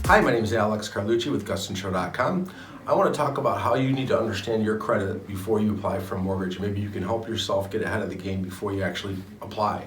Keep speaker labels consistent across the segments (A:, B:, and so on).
A: Hi, my name is Alex Carlucci with GustonShow.com. I want to talk about how you need to understand your credit before you apply for a mortgage. Maybe you can help yourself get ahead of the game before you actually apply.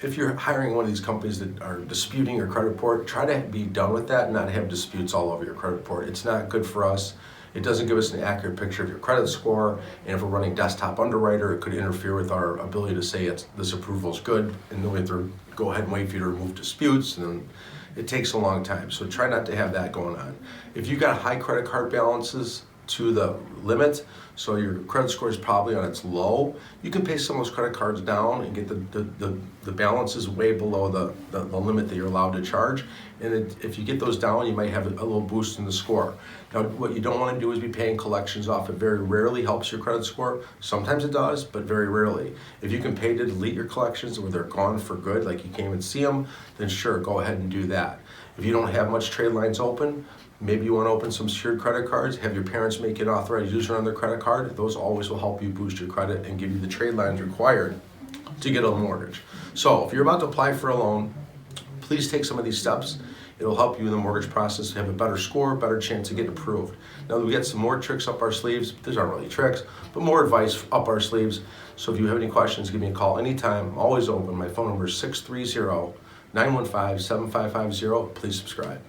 A: If you're hiring one of these companies that are disputing your credit report, try to be done with that and not have disputes all over your credit report. It's not good for us. It doesn't give us an accurate picture of your credit score, and if we're running desktop underwriter, it could interfere with our ability to say this approval is good, and then we have to go ahead and wait for you to remove disputes, and then it takes a long time. So try not to have that going on. If you've got high credit card balances to the limit, so your credit score is probably on its low, you can pay some of those credit cards down and get the balances way below the limit that you're allowed to charge. And if you get those down, you might have a little boost in the score. Now, what you don't want to do is be paying collections off. It very rarely helps your credit score. Sometimes it does, but very rarely. If you can pay to delete your collections where they're gone for good, like you can't even see them, then sure, go ahead and do that. If you don't have much trade lines open, maybe you want to open some secured credit cards, have your parents make an authorized user on their credit card. Those always will help you boost your credit and give you the trade lines required to get a mortgage. So if you're about to apply for a loan, please take some of these steps. It'll help you in the mortgage process to have a better score, better chance of getting approved. Now we got some more tricks up our sleeves. These aren't really tricks, but more advice up our sleeves. So if you have any questions, give me a call anytime. I'm always open. My phone number is 630-915-7550. Please subscribe.